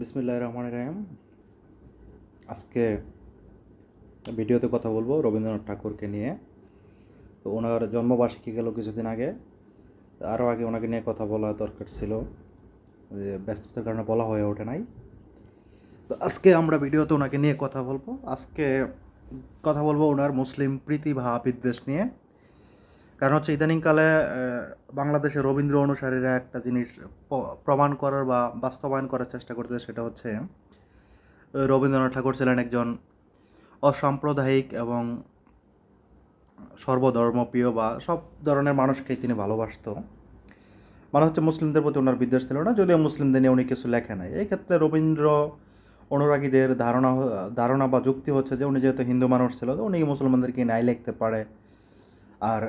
বিসমিল্লাহির রহমানির রহিম। আজকে ভিডিওতে কথা বলবো রবীন্দ্রনাথ ঠাকুরকে নিয়ে। তো ওনার জন্মবার্ষিকী গেল কিছুদিন আগে, আরও আগে ওনাকে নিয়ে কথা বলা দরকার ছিল, যে ব্যস্ততার কারণে বলা হয়ে ওঠে নাই। তো আজকে আমরা ভিডিওতে ওনাকে নিয়ে কথা বলবো। আজকে কথা বলবো ওনার মুসলিম প্রীতি বা বিদ্বেষ নিয়ে। কারণ হচ্ছে ইদানিংকালে বাংলাদেশে রবীন্দ্র অনুসারীরা একটা জিনিস প্রমাণ করার বা বাস্তবায়ন করার চেষ্টা করতেছে, সেটা হচ্ছে রবীন্দ্রনাথ ঠাকুর ছিলেন একজন অসাম্প্রদায়িক এবং সর্বধর্মপ্রিয় বা সব ধরনের মানুষকেই তিনি ভালোবাসত। মানে হচ্ছে মুসলিমদের প্রতি ওনার বিদ্বেষ ছিল না, যদিও মুসলিমদের নিয়ে উনি কিছু লেখে নাই। এই ক্ষেত্রে রবীন্দ্র অনুরাগীদের ধারণা বা যুক্তি হচ্ছে যে উনি যেহেতু হিন্দু মানুষ ছিল, তো উনি মুসলমানদেরকে নাই লিখতে পারে। আর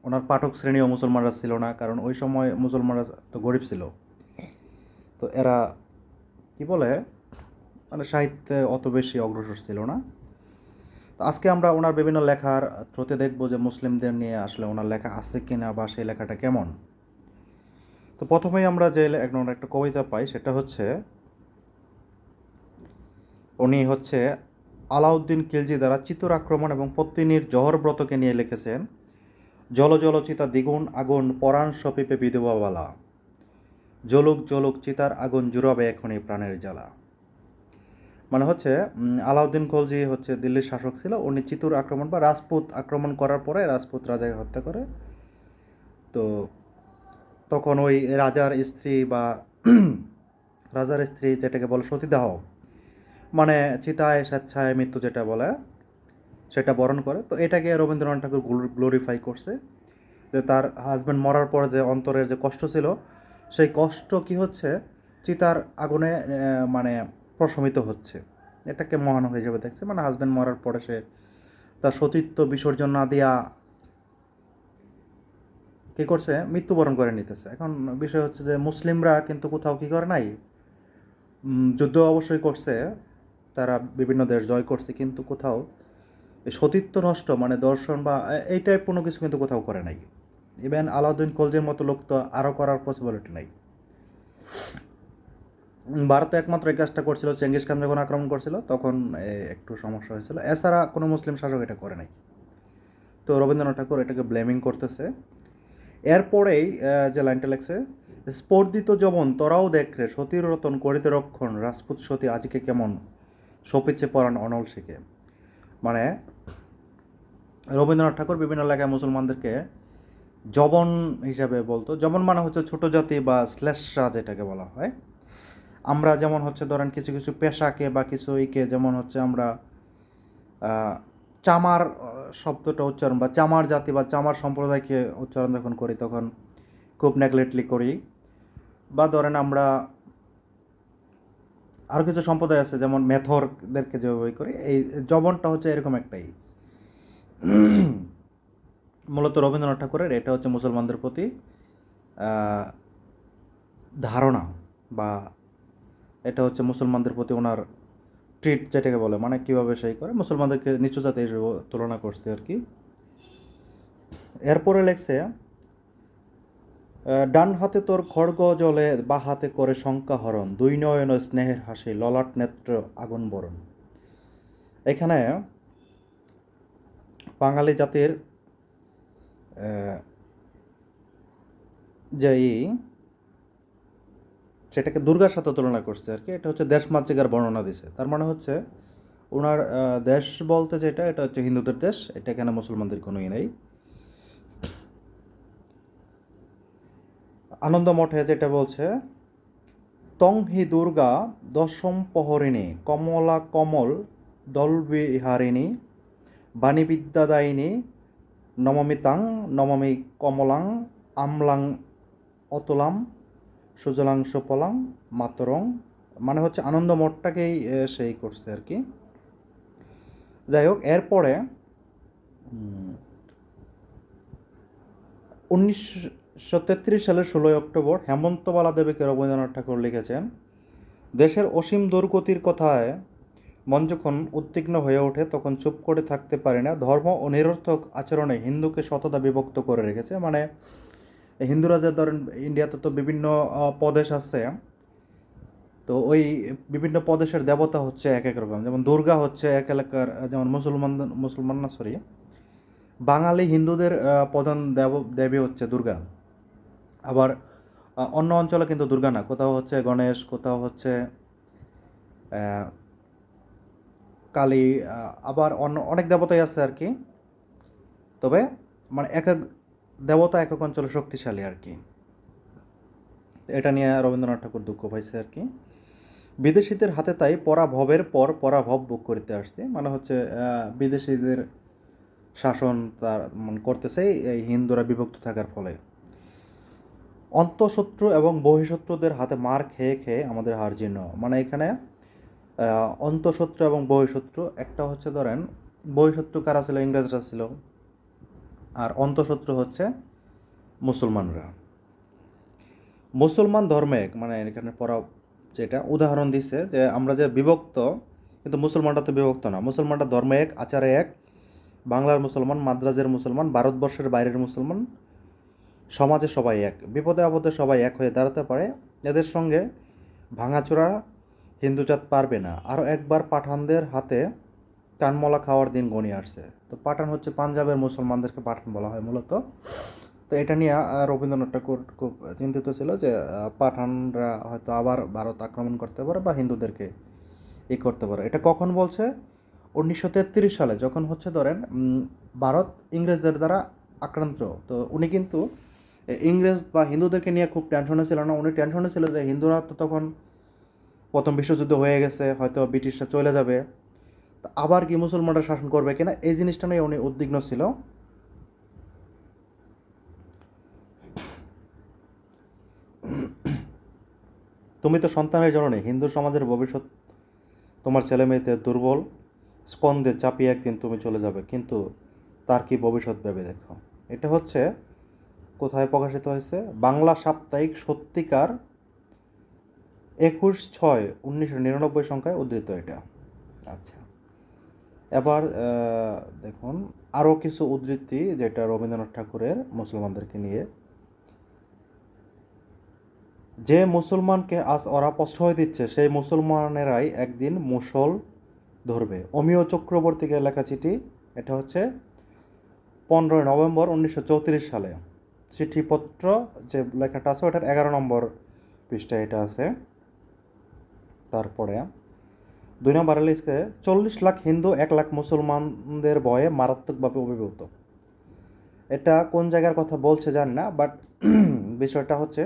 ওনার পাঠক শ্রেণীও মুসলমানরা ছিল না, কারণ ওই সময় মুসলমানরা তো গরিব ছিল। তো এরা কি বলে, মানে সাহিত্যে অত বেশি অগ্রসর ছিল না। তো আজকে আমরা ওনার বিভিন্ন লেখার থ্রুতে দেখব যে মুসলিমদের নিয়ে আসলে ওনার লেখা আছে কিনা বা সেই লেখাটা কেমন। তো প্রথমেই আমরা যে ওনার একটা কবিতা পাই, সেটা হচ্ছে উনি হচ্ছে আলাউদ্দিন খিলজি দ্বারা চিতর আক্রমণ এবং পত্তিনীর জহরব্রতকে নিয়ে লিখেছেন। জল জলচিতা দ্বিগুণ আগুন পরাণ সপিপে বিধবাবালা, জলুক জলুক চিতার আগুন জুড়াবে এখনই প্রাণের জ্বালা। মানে হচ্ছে আলাউদ্দিন খলজি হচ্ছে দিল্লির শাসক ছিল। উনি চিতুর আক্রমণ বা রাজপুত আক্রমণ করার পরে রাজপুত রাজাকে হত্যা করে। তো তখন ওই রাজার স্ত্রী বা রাজার স্ত্রী, যেটাকে বলে সতীদাহ, মানে চিতায় স্বেচ্ছায় মৃত্যু যেটা বলে, সেটা বরণ করে। তো এটাকে রবীন্দ্রনাথ ঠাকুর গ্লোরিফাই করছে, যে তার হাজব্যান্ড মরার পর যে অন্তরের যে কষ্ট ছিল, সেই কষ্ট কি হচ্ছে চিতার আগুনে মানে প্রশমিত হচ্ছে। এটাকে মহান হিসেবে দেখছে। মানে হাজব্যান্ড মরার পরে সে তার সতীত্ব বিসর্জন না দিয়া কী করছে, মৃত্যুবরণ করে নিতেছে। এখন বিষয় হচ্ছে যে মুসলিমরা কিন্তু কোথাও কী করে নাই, যুদ্ধ অবশ্যই করছে, তারা বিভিন্ন দেশ জয় করছে, কিন্তু কোথাও সতীত্ব নষ্ট মানে দর্শন বা এই টাইপ কোনো কিছু কিন্তু কোথাও করে নাই। ইভেন আলাউদ্দিন খলজির মতো লোক তো আরও করার পসিবিলিটি নাই। ভারত একমাত্র এই কাজটা করছিল চেঙ্গিস খান যখন আক্রমণ করছিল, তখন একটু সমস্যা হয়েছিল। এছাড়া কোনো মুসলিম শাসক এটা করে নাই। তো রবীন্দ্রনাথ ঠাকুর এটাকে ব্লেমিং করতেছে। এরপরেই যে লাইনটা লেখছে, স্পর্ধিত যবন তোরাও দেখ রে, সতীর রতন করিতে রক্ষণ, রাজপুত সতী আজিকে কেমন সপিছে পরাণ অনল শিখে। মানে রবীন্দ্রনাথ ঠাকুর বিভিন্ন লেখায় মুসলমানদেরকে জবন হিসাবে বলতো। জবন মানে হচ্ছে ছোট জাতি বা শ্লেষা যেটাকে বলা হয়। আমরা যেমন হচ্ছে ধরেন কিছু কিছু পেশাকে বা কিছু ইকে, যেমন হচ্ছে আমরা চামার শব্দটা উচ্চারণ বা চামার জাতি বা চামার সম্প্রদায়কে উচ্চারণ যখন করি তখন খুব নেগলেক্টলি করি। বা ধরেন আমরা আরও কিছু সম্প্রদায় আছে যেমন মেথরদেরকে যেভাবে করি, এই জবনটা হচ্ছে এরকম একটাই। মূলত রবীন্দ্রনাথ ঠাকুরের এটা হচ্ছে মুসলমানদের প্রতি ধারণা, বা এটা হচ্ছে মুসলমানদের প্রতি ওনার ট্রিট যেটাকে বলে, মানে কীভাবে সেই করে মুসলমানদেরকে নিচু জাতি হিসেবে তুলনা করতে আর কি। এরপরে লেখছে, ডান হাতে তোর খড়গ জলে, বা হাতে করে শঙ্কা হরণ, দুই নয়ন স্নেহের হাসি, ললাট নেত্র আগুন বরণ। এখানে বাঙালি জাতির যে সেটাকে দুর্গার সাথে তুলনা করছে আর কি। এটা হচ্ছে দেশমাতৃকার বর্ণনা দিছে। তার মানে হচ্ছে ওনার দেশ বলতে যেটা, এটা হচ্ছে হিন্দুদের দেশ, এটা এখানে মুসলমানদের কোনোই নেই। আনন্দ মঠে যেটা বলছে, তং হি দুর্গা দশম প্রহরিণী, কমলা কমল দলবিহারিণী, বাণীবিদ্যাদায়িনী, নমামি তাং নমামি কমলাং, আমলাং অতলাম, সুজলাং সুপলাং মাতরং। মানে হচ্ছে আনন্দ মঠটাকেই সেই করছে আর কি। যাই হোক, এরপরে 1933 সালের 16 অক্টোবর হেমন্তবালা দেবীকে রবীন্দ্রনাথ ঠাকুর লিখেছেন, দেশের অসীম দুর্গতির কথায় মন যখন উদ্বিগ্ন হয়ে ওঠে তখন চুপ করে থাকতে পারি না, ধর্ম ও নিরর্থক আচরণে হিন্দুকে শতদা বিভক্ত করে রেখেছে। মানে হিন্দুরা যে ধরেন ইন্ডিয়াতে তো বিভিন্ন প্রদেশ আছে, তো ওই বিভিন্ন প্রদেশের দেবতা হচ্ছে এক এক রকম, যেমন দুর্গা হচ্ছে এক এলাকার, যেমন মুসলমান না সরি, বাঙালি হিন্দুদের প্রধান দেবী হচ্ছে দুর্গা। আবার অন্য অঞ্চলে কিন্তু দুর্গা না, কোথাও হচ্ছে গণেশ, কোথাও হচ্ছে কালী, আবার অন্য অনেক দেবতাই আছে আর কি। তবে মানে এক এক দেবতা এক এক অঞ্চলে শক্তিশালী আর কি। এটা নিয়ে রবীন্দ্রনাথ ঠাকুর দুঃখ পাইছে আর কি। বিদেশিদের হাতে তাই পরাভবের পর পরাভব ভোগ করতে আসছে, মানে হচ্ছে বিদেশিদের শাসন তার মানে করতেছে এই হিন্দুরা বিভক্ত থাকার ফলে। অন্তঃশত্রু এবং বহিঃশত্রুদের হাতে মার খেয়ে খেয়ে আমাদের হার জীর্ণ। মানে এখানে অন্তঃশত্রু এবং বহিঃশত্রু, একটা হচ্ছে ধরেন বহিঃশত্রু কারা ছিল, ইংরেজরা ছিল, আর অন্তঃশত্রু হচ্ছে মুসলমানরা। মুসলমান ধর্মে মানে এখানে পড়া যেটা উদাহরণ দিচ্ছে যে আমরা যে বিভক্ত, কিন্তু মুসলমানরা তো বিভক্ত না। মুসলমানরা ধর্মে এক, আচারে এক, বাংলার মুসলমান, মাদ্রাজের মুসলমান, ভারতবর্ষের বাইরের মুসলমান, সমাজে সবাই এক, বিপদে আপদে সবাই এক হয়ে দাঁড়াতে পারে। এদের সঙ্গে ভাঙাচোরা হিন্দুজাত পারবে না। আরও একবার পাঠানদের হাতে কানমলা খাওয়ার দিন ঘনিয়ে আসছে। তো পাঠান হচ্ছে পাঞ্জাবের মুসলমানদেরকে পাঠান বলা হয় মূলত। তো এটা নিয়ে রবীন্দ্রনাথ ঠাকুর খুব চিন্তিত ছিল যে পাঠানরা হয়তো আবার ভারত আক্রমণ করতে পারে বা হিন্দুদেরকে করতে পারে। এটা কখন বলছে? 1933 সালে, যখন হচ্ছে ধরেন ভারত ইংরেজদের দ্বারা আক্রান্ত। তো উনি কিন্তু ইংরেজ বা হিন্দুদেরকে নিয়ে খুব টেনশনে ছিল না। উনি টেনশনে ছিল যে হিন্দুরা তো তখন প্রথম বিশ্বযুদ্ধ হয়ে গেছে, হয়তো ব্রিটিশরা চলে যাবে, তো আবার কি মুসলমানরা শাসন করবে কিনা, এই জিনিসটা নিয়ে উনি উদ্বিগ্ন ছিল। তুমি তো সন্তানের জননী, হিন্দু সমাজের ভবিষ্যৎ তোমার ছেলে মেয়েতে দুর্বল স্কন্ধে চাপিয়ে একদিন তুমি চলে যাবে, কিন্তু তার কি ভবিষ্যৎ ভেবে দেখো। এটা হচ্ছে কোথায় প্রকাশিত হয়েছে? বাংলা সাপ্তাহিক সত্যিকার 21/6/1999 সংখ্যায় উদ্ধৃত এটা। আচ্ছা, এবার দেখুন আরও কিছু উদ্ধৃতি যেটা রবীন্দ্রনাথ ঠাকুরের মুসলমানদেরকে নিয়ে। যে মুসলমানকে আজ ওরা প্রশ্রয় দিচ্ছে সেই মুসলমানেরাই একদিন মুসল ধরবে। অমিয় চক্রবর্তীকে লেখা চিঠি, এটা হচ্ছে 15 নভেম্বর 1934 সালে। চিঠিপত্র যে লেখাটা আছে ওটার 11 নম্বর পৃষ্ঠায় এটা আছে। তারপরে 2 নম্বর লিখছে 40 লাখ হিন্দু 1 লাখ মুসলমানদের ভয়ে মারাত্মকভাবে অভিভূত। এটা কোন জায়গার কথা বলছে জানি না, বাট বিষয়টা হচ্ছে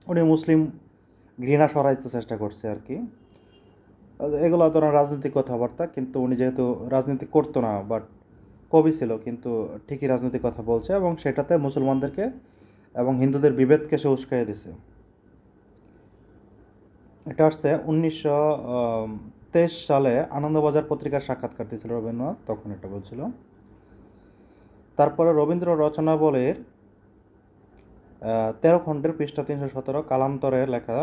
উনি মুসলিম ঘৃণা সরাইতে চেষ্টা করছে আর কি। এগুলো ধরেন রাজনৈতিক কথাবার্তা, কিন্তু উনি যেহেতু রাজনীতি করতো না, বাট কবি ছিল, কিন্তু ঠিকই রাজনৈতিক কথা বলছে এবং সেটাতে মুসলমানদেরকে এবং হিন্দুদের বিভেদকে সে উস্কাইয়ে দিছে। এটা আসছে 1923 সালে আনন্দবাজার পত্রিকার সাক্ষাৎকার দিয়েছিল রবীন্দ্রনাথ, তখন এটা বলছিল। তারপরে রবীন্দ্র রচনাবলীর 13 খণ্ডের পৃষ্ঠা 317 কালান্তরে লেখা,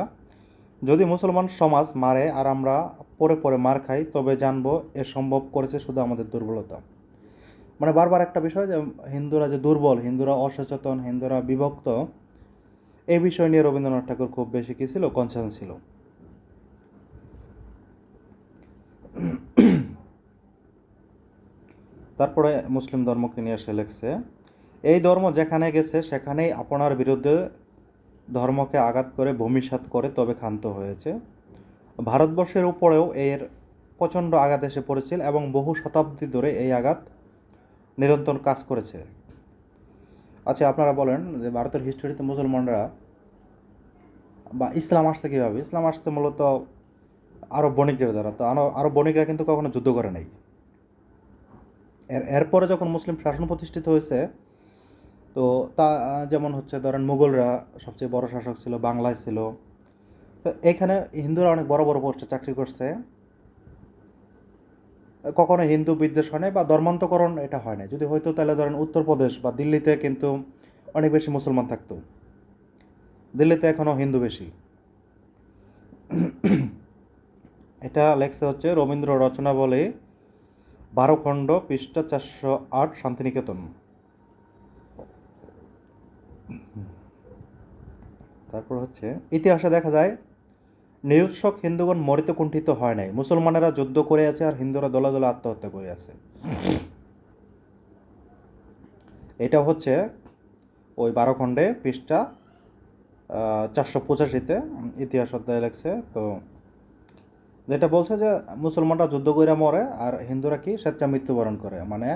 যদি মুসলমান সমাজ মারে আর আমরা পরে পরে মার খাই, তবে জানবো এ সম্ভব করেছে শুধু আমাদের দুর্বলতা। মানে বারবার একটা বিষয় যে হিন্দুরা যে দুর্বল, হিন্দুরা অসচেতন, হিন্দুরা বিভক্ত, এই বিষয় নিয়ে রবীন্দ্রনাথ ঠাকুর খুব বেশি কী ছিল, কনসার্ন ছিল। তারপরে মুসলিম ধর্মকে নিয়ে সে লেখছে, এই ধর্ম যেখানে গেছে সেখানেই আপনার বিরুদ্ধে ধর্মকে আঘাত করে ভূমিসাৎ করে তবে ক্ষান্ত হয়েছে। ভারতবর্ষের উপরেও এর প্রচণ্ড আঘাত এসে পড়েছিল এবং বহু শতাব্দী ধরে এই আঘাত নিরন্তর কাজ করেছে। আচ্ছা, আপনারা বলেন যে ভারতের হিস্টোরিতে মুসলমানরা বা ইসলাম আসছে কীভাবে? ইসলাম আসছে মূলত আরব বণিকদের দ্বারা। তো আরব বণিকরা কিন্তু কখনো যুদ্ধ করে নাই। এরপরে যখন মুসলিম শাসন প্রতিষ্ঠিত হয়েছে, তো তা যেমন হচ্ছে ধরেন মুঘলরা সবচেয়ে বড় শাসক ছিল, বাংলায় ছিল। তো এখানে হিন্দুরা অনেক বড় বড় পোস্টে চাকরি করছে, কখনো হিন্দু বিদ্বেষ হয় নাই বা ধর্মান্তকরণ এটা হয় না। যদি হয়তো তাহলে ধরেন উত্তরপ্রদেশ বা দিল্লিতে কিন্তু অনেক বেশি মুসলমান থাকতো, দিল্লিতে এখনও হিন্দু বেশি। এটা লেখছে হচ্ছে রবীন্দ্র রচনাবলী 12 খণ্ড পৃষ্ঠা 408 শান্তিনিকেতন। তারপর হচ্ছে ইতিহাসে দেখা যায় নিরুৎসক হিন্দুগণ মরিতে কুণ্ঠিত হয় নাই, মুসলমানেরা যুদ্ধ করে আছে আর হিন্দুরা দলে দলে আত্মহত্যা করে আছে। এটা হচ্ছে ওই 12 খণ্ডে পৃষ্ঠা 485-তে ইতিহাস অধ্যায় লেখছে। তো যেটা বলছে যে মুসলমানরা যুদ্ধ করে মরে আর হিন্দুরা কি স্বেচ্ছা মৃত্যুবরণ করে, মানে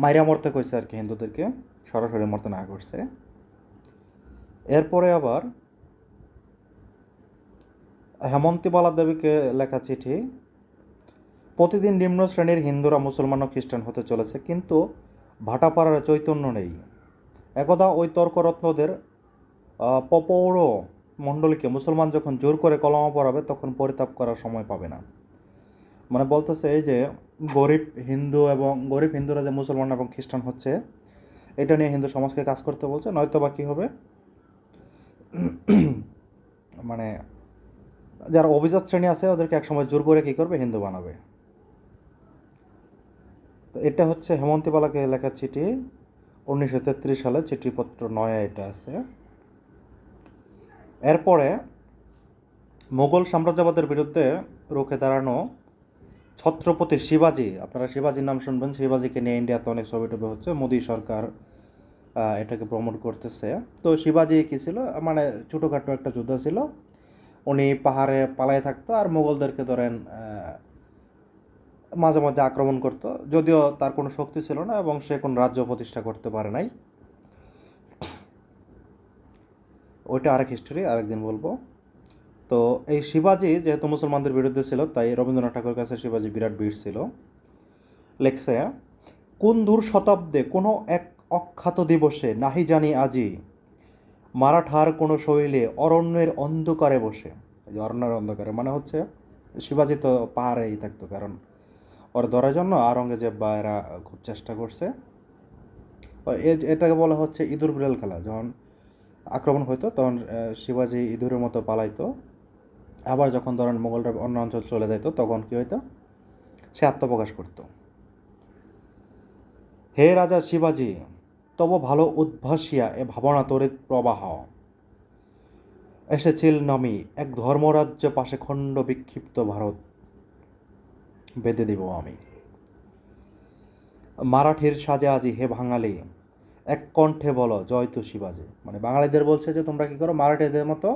মাইরা মরতে কইছে আর কি, হিন্দুদেরকে সরাসরি মরতে না করছে। এরপরে আবার হেমন্তীবালা দেবীকে লেখা চিঠি, প্রতিদিন নিম্ন শ্রেণীর হিন্দুরা মুসলমান ও খ্রিস্টান হতে চলেছে, কিন্তু ভাটাপাড়ার চৈতন্য নেই। একদা ওই তর্করত্নদের পপৌর মণ্ডলীকে মুসলমান যখন জোর করে কলমা পড়াবে তখন পরিতাপ করার সময় পাবে না। মানে বলতেছে এই যে গরিব হিন্দুরা যে মুসলমান এবং খ্রিস্টান হচ্ছে, এটা নিয়ে হিন্দু সমাজকে কাজ করতে বলছে, নয়তো বা কী হবে, মানে যারা অভিজাত শ্রেণী আছে ওদেরকে একসময় জোর করে কী করবে, হিন্দু বানাবে। তো এটা হচ্ছে হেমন্তীবালাকে লেখা চিঠি, 1933 সালে, চিঠিপত্র 9 এটা আছে। এরপরে মোগল সাম্রাজ্যবাদের বিরুদ্ধে রুখে দাঁড়ানো ছত্রপতি শিবাজি, আপনারা শিবাজির নাম শুনবেন, শিবাজিকে নিয়ে ইন্ডিয়াতে অনেক ছবি টবি হচ্ছে, মোদী সরকার এটাকে প্রমোট করতেছে। তো শিবাজি কী ছিল, মানে ছোটোখাটো একটা যোদ্ধা ছিল, উনি পাহাড়ে পালায় থাকতো আর মোগলদেরকে ধরেন মাঝে মাঝে আক্রমণ করতো, যদিও তার কোনো শক্তি ছিল না এবং সে কোনো রাজ্য প্রতিষ্ঠা করতে পারে নাই। ওইটা আরেক হিস্টোরি, আরেকদিন বলবো। তো এই শিবাজি যেহেতু মুসলমানদের বিরুদ্ধে ছিল, তাই রবীন্দ্রনাথ ঠাকুরের কাছে শিবাজি বিরাট বীর ছিল। লেখছে, কোন দূর শতাব্দে কোনো এক অখ্যাত দিবসে নাহি জানি আজি মারাঠার কোনো শৈলে অরণ্যের অন্ধকারে বসে। এই যে অরণ্যের অন্ধকারে মানে হচ্ছে শিবাজি তো পাহাড়েই থাকতো, কারণ ওর ধরার জন্য আওরঙ্গজেব বা এরা খুব চেষ্টা করছে। এটাকে বলা হচ্ছে ইঁদুর বিড়াল খেলা। যখন আক্রমণ হইতো তখন শিবাজি ইঁদুরের মতো পালাইতো, আবার যখন ধরেন মোগলরা অন্য অঞ্চল চলে যেত তখন কী হইতো, সে আত্মপ্রকাশ করত। হে রাজা শিবাজি, তব ভালো উদ্ভাসিয়া এ ভাবনা তরিত প্রবাহ এসেছিল নামি এক ধর্মরাজ্য পাশে খণ্ড বিক্ষিপ্ত ভারত বেঁধে দিব আমি। মারাঠির সাজে আজি হে বাঙালি এক কণ্ঠে বলো জয় তু শিবাজি। মানে বাঙালিদের বলছে যে তোমরা কী করো, মারাঠিদের মতো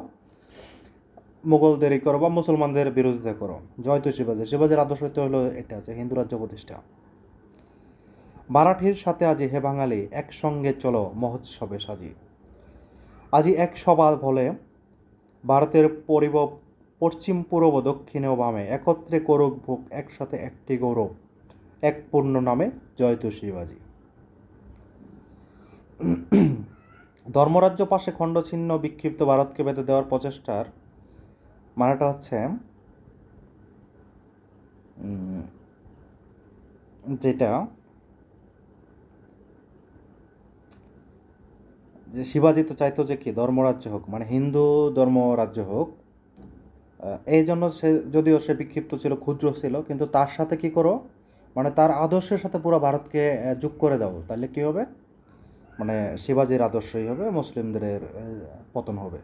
মুঘলদেরই করো বা মুসলমানদের বিরোধিতা করো, জয় তু শিবাজি। শিবাজির আদর্শ হলো এটা, যে হিন্দু রাজ্য প্রতিষ্ঠা। মারাঠির সাথে আজি হে বাঙালি একসঙ্গে চলো মহোৎসবে সাজি। আজি এক সভা বলে ভারতের পশ্চিম পূর্ব দক্ষিণে ও বামে একত্রে করুক ভোগ একসাথে একটি গৌরব এক পূর্ণ নামে জয় তু শিবাজি। ধর্মরাজ্য পাশে খণ্ডছিন্ন বিক্ষিপ্ত ভারতকে বেঁধে দেওয়ার প্রচেষ্টার মানেটা হচ্ছে যেটা যে শিবাজি তো চাইতো যে কি ধর্মরাজ্য হোক, মানে হিন্দু ধর্মরাজ্য হোক। এই জন্য সে, যদিও সে বিক্ষিপ্ত ছিল, ক্ষুদ্র ছিল, কিন্তু তার সাথে কি করো, মানে তার আদর্শের সাথে পুরো ভারতকে যোগ করে দাও, তাহলে কি হবে, মানে শিবাজির আদর্শই হবে, মুসলিমদের পতন হবে।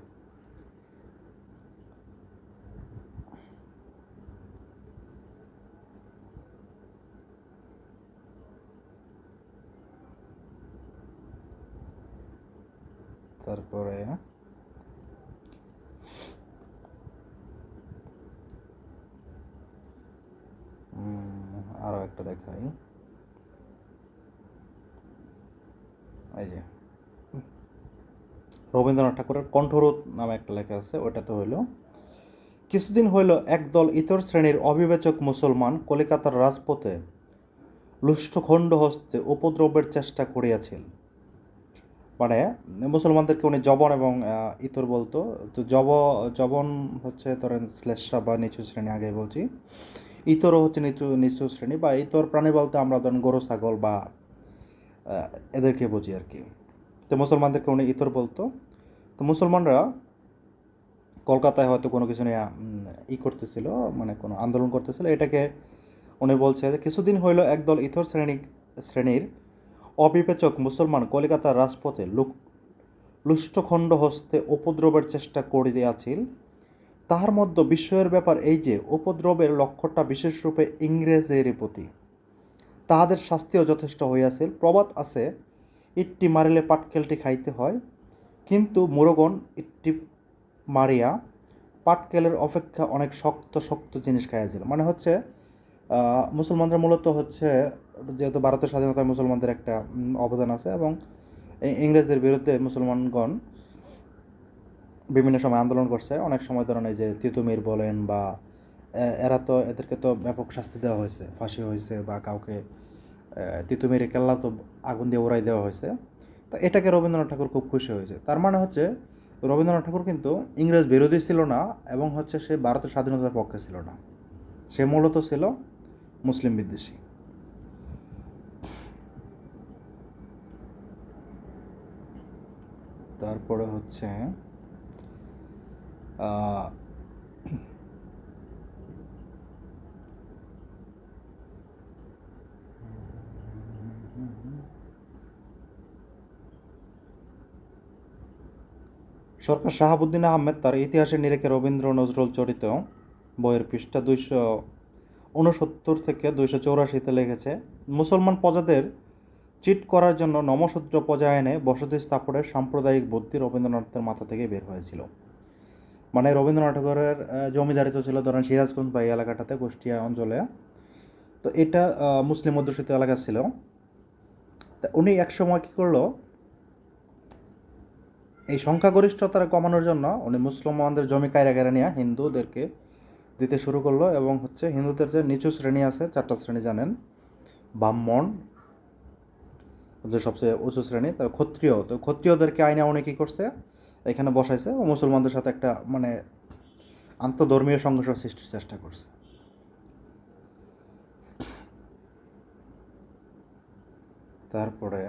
তারপরে আরও একটা দেখাই, এই যে রবীন্দ্রনাথ ঠাকুরের কণ্ঠরোধ নামে একটা লেখা আছে, ওটাতে হইল, কিছুদিন হইল একদল ইতর শ্রেণীর অবিবেচক মুসলমান কলিকাতার রাজপথে লুষ্ঠখণ্ড হস্তে উপদ্রবের চেষ্টা করিয়াছিল। মানে মুসলমানদেরকে উনি জবন এবং ইতর বলতো। তো জবন হচ্ছে ধরেন শ্লেষা বা নিচু শ্রেণী, আগে বলছি। ইতরও হচ্ছে নিচু নিচু শ্রেণী, বা ইতর প্রাণী বলতে আমরা ধরেন গরু ছাগল বা এদেরকে বুঝি আর কি। তো মুসলমানদেরকে উনি ইতর বলতো। তো মুসলমানরা কলকাতায় হয়তো কোনো কিছু নিয়ে করতেছিল, মানে কোনো আন্দোলন করতেছিল, এটাকে উনি বলছে যে কিছুদিন হইল একদল ইতর শ্রেণীর অবিবেচক মুসলমান কলিকাতার রাজপথে লুষ্ঠখণ্ড হস্তে উপদ্রবের চেষ্টা করিয়াছিল। তাহার মধ্যে বিস্ময়ের ব্যাপার এই যে উপদ্রবের লক্ষ্যটা বিশেষরূপে ইংরেজের প্রতি। তাহাদের শাস্তিও যথেষ্ট হইয়াছিল। প্রবাদ আছে, ইট্টি মারিলে পাটকেলটি খাইতে হয়, কিন্তু মুরগণ ইট্টি মারিয়া পাটকেলের অপেক্ষা অনেক শক্ত শক্ত জিনিস খাইয়াছিল। মানে হচ্ছে মুসলমানরা মূলত হচ্ছে, যেহেতু ভারতের স্বাধীনতায় মুসলমানদের একটা অবদান আছে, এবং ইংরেজদের বিরুদ্ধে মুসলমানগণ বিভিন্ন সময় আন্দোলন করছে। অনেক সময় ধরেন এই যে তিতুমির বলেন বা এরা তো এদেরকে তো ব্যাপক শাস্তি দেওয়া হয়েছে, ফাঁসি হয়েছে, বা কাউকে তিতুমিরের কেল্লা তো আগুন দিয়ে উড়াই দেওয়া হয়েছে। তো এটাকে রবীন্দ্রনাথ ঠাকুর খুব খুশি হয়েছে। তার মানে হচ্ছে রবীন্দ্রনাথ ঠাকুর কিন্তু ইংরেজ বিরোধী ছিল না, এবং হচ্ছে সে ভারতের স্বাধীনতার পক্ষে ছিল না, সে মূলত ছিল মুসলিম বিদ্বেষী। তারপরে হচ্ছে সরকার শাহাবুদ্দিন আহমেদ তার ইতিহাসের নিরেখে রবীন্দ্র নজরুল চরিত বইয়ের পৃষ্ঠা 269 থেকে 284-তে লিখেছে, মুসলমান প্রজাদের চিট করার জন্য নমশূদ্র প্রজা এনে বসতি স্থাপনের সাম্প্রদায়িক বুদ্ধি রবীন্দ্রনাথের মাথা থেকে বের হয়েছিল। মানে রবীন্দ্রনাথ ঠাকুরের জমিদারিত্ব ছিল ধরেন সিরাজগঞ্জ বা এই এলাকাটাতে, কুষ্টিয়া অঞ্চলে। তো এটা মুসলিম অধ্যুষিত এলাকা ছিল। তা উনি একসময় কী করলো, এই সংখ্যাগরিষ্ঠতা কমানোর জন্য উনি মুসলমানদের জমি কায়রা কেড়ে নিয়ে হিন্দুদেরকে দিতে শুরু করলো। এবং হচ্ছে হিন্দুদের যে নিচু শ্রেণী আছে, 4টা শ্রেণী জানেন, ব্রাহ্মণ যে সবচেয়ে উঁচু শ্রেণী, তার ক্ষত্রিয়, তো ক্ষত্রিয়দেরকে আইনে উনি কী করছে, এখানে বসাইছে ও মুসলমানদের সাথে একটা মানে আন্তধর্মীয় সংঘর্ষ সৃষ্টির চেষ্টা করছে। তারপরে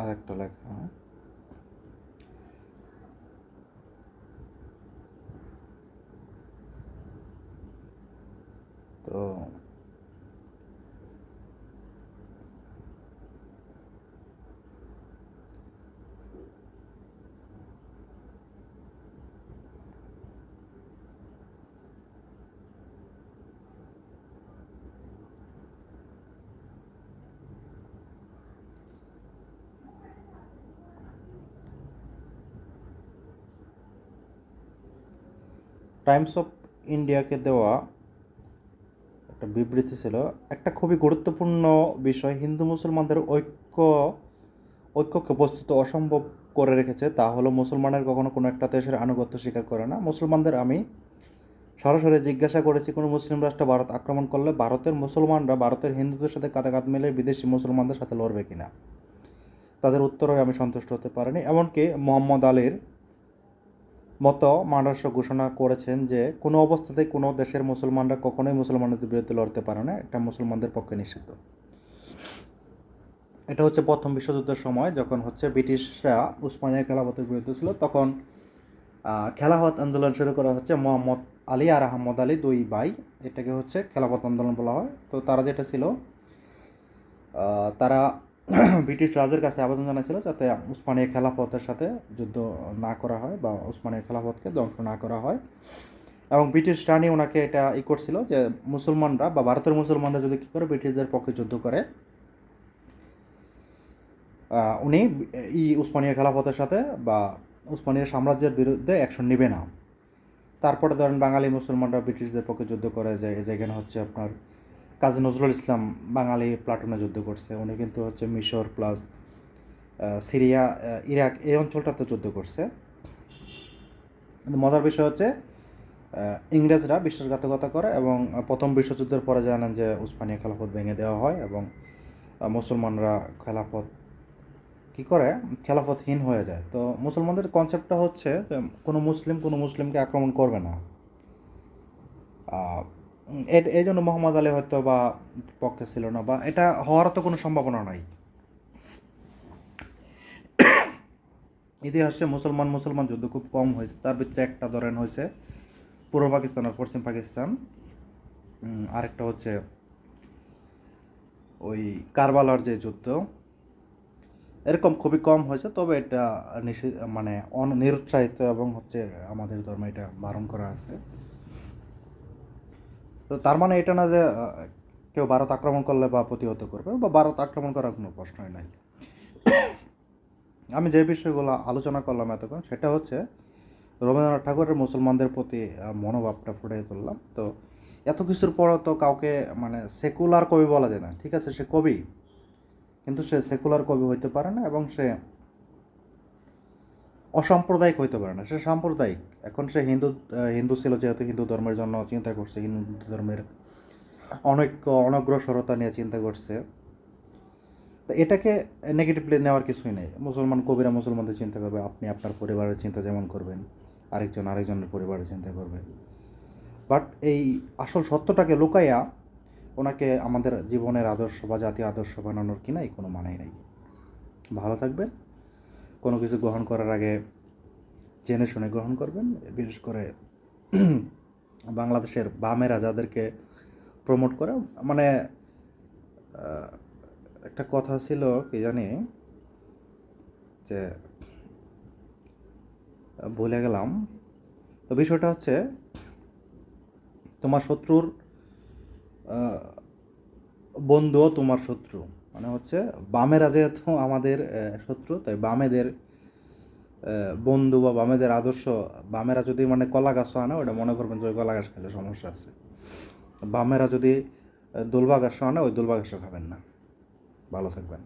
আর একটা লেখা, তো টাইমস অফ ইন্ডিয়াকে দেওয়া একটা বিবৃতি ছিল, একটা খুবই গুরুত্বপূর্ণ বিষয় হিন্দু মুসলমানদের ঐক্যকে বস্তুত অসম্ভব করে রেখেছে। তা হলো মুসলমানের কখনো কোনো একটা দেশের আনুগত্য স্বীকার করে না। মুসলমানদের আমি সরাসরি জিজ্ঞাসা করেছি, কোনো মুসলিম রাষ্ট্র ভারত আক্রমণ করলে ভারতের মুসলমানরা ভারতের হিন্দুদের সাথে কাঁধে কাঁধ মিলে বিদেশি মুসলমানদের সাথে লড়বে কিনা। তাদের উত্তরে আমি সন্তুষ্ট হতে পারিনি। এমনকি মোহাম্মদ আলীর মতো মহারাষ্ট্র ঘোষণা করেছেন যে কোনো অবস্থাতেই কোনো দেশের মুসলমানরা কখনোই মুসলমানদের বিরুদ্ধে লড়তে পারে না, এটা মুসলমানদের পক্ষে নিষিদ্ধ। এটা হচ্ছে প্রথম বিশ্বযুদ্ধের সময়, যখন হচ্ছে ব্রিটিশরা উসমানিয়া খেলাফতের বিরুদ্ধে ছিল, তখন খেলাফত আন্দোলন শুরু করা হচ্ছে মোহাম্মদ আলী আর আহমদ আলী, দুই ভাই, এটাকে হচ্ছে খেলাফত আন্দোলন বলা হয়। তো তারা যেটা ছিল, তারা ব্রিটিশ রাজের কাছে আবেদন জানাইছিল যাতে উসমানিয়া খেলাফতের সাথে যুদ্ধ না করা হয় বা উসমানিয়া খেলাফতকে ধ্বংস না করা হয়। এবং ব্রিটিশ রানী ওনাকে এটা করছিল যে মুসলমানরা বা ভারতের মুসলমানরা যদি কী করে ব্রিটিশদের পক্ষে যুদ্ধ করে, উনি উসমানিয়া খেলাফতের সাথে বা উসমানিয়া সাম্রাজ্যের বিরুদ্ধে অ্যাকশন নেবে না। তারপরে ধরেন বাঙালি মুসলমানরা ব্রিটিশদের পক্ষে যুদ্ধ করে, যেখানে হচ্ছে আপনার কাজী নজরুল ইসলাম বাঙালি প্লাটুনে যুদ্ধ করছে। উনি কিন্তু হচ্ছে মিশর প্লাস সিরিয়া, ইরাক এই অঞ্চলটাতে যুদ্ধ করছে। কিন্তু মজার বিষয় হচ্ছে ইংরেজরা বিশ্বাসঘাতকতা করে এবং প্রথম বিশ্বযুদ্ধের পরে জানেন যে উসমানীয় খেলাফত ভেঙে দেওয়া হয় এবং মুসলমানরা খেলাফত কী করে খেলাফতহীন হয়ে যায়। তো মুসলমানদের কনসেপ্টটা হচ্ছে যে কোনো মুসলিমকে আক্রমণ করবে না। এই জন্য মোহাম্মদ আলী হয়তো বা পক্ষে ছিল না, বা এটা হওয়ার তো কোনো সম্ভাবনা নাই। ইতিহাসে মুসলমান যুদ্ধ খুব কম হয়েছে, তার ভিতরে একটা ধরেন হয়েছে পূর্ব পাকিস্তান আর পশ্চিম পাকিস্তান, আরেকটা হচ্ছে ওই কারবালার যে যুদ্ধ, এরকম খুবই কম হয়েছে। তবে এটা মানে নিরুৎসাহিত এবং হচ্ছে আমাদের ধর্মে এটা বারণ করা আছে। তো তার মানে এটা না যে কেউ ভারত আক্রমণ করলে বা প্রতিহত করবে, বা ভারত আক্রমণ করার কোনো প্রশ্নই নাই। আমি যে বিষয়গুলো আলোচনা করলাম এতক্ষণ, সেটা হচ্ছে রবীন্দ্রনাথ ঠাকুরের মুসলমানদের প্রতি মনোভাবটা ফুটিয়ে তুললাম। তো এত কিছুর পরও তো কাউকে মানে সেকুলার কবি বলা যায় না। ঠিক আছে, সে কবি, কিন্তু সে সেকুলার কবি হইতে পারে না এবং সে অসাম্প্রদায়িক হইতে পারে না, সে সাম্প্রদায়িক। এখন সে হিন্দু ছিল, যেহেতু হিন্দু ধর্মের জন্য চিন্তা করছে, হিন্দু ধর্মের অনৈক্য অনগ্রসরতা নিয়ে চিন্তা করছে। তো এটাকে নেগেটিভলি নেওয়ার কিছুই নেই। মুসলমান কবিরা মুসলমানদের চিন্তা করবে, আপনি আপনার পরিবারের চিন্তা যেমন করবেন, আরেকজনের পরিবারের চিন্তা করবে। বাট এই আসল সত্যটাকে লুকাইয়া ওনাকে আমাদের জীবনের আদর্শ বা জাতীয় আদর্শ বানানোর কি নাই, কোনো মানেই নেই। ভালো থাকবেন। কোনো কিছু গ্রহণ করার আগে জেনে শুনে গ্রহণ করবেন। বিশেষ করে বাংলাদেশের বামেরা যাদেরকে প্রমোট করে, মানে একটা কথা ছিল কি জানি, যে ভুলে গেলাম। তো বিষয়টা হচ্ছে তোমার শত্রুর বন্ধুও তোমার শত্রু, মানে হচ্ছে বামেরা যেহেতু আমাদের শত্রু, তাই বামেদের বন্ধু বা বামেদের আদর্শ, বামেরা যদি মানে কলা গাছ আনে, ওটা মনে করবেন যে ওই কলা গাছ খেলে সমস্যা আছে। বামেরা যদি দোলবা গাছ আনে, ওই দোলবা গাছও খাবেন না। ভালো থাকবেন।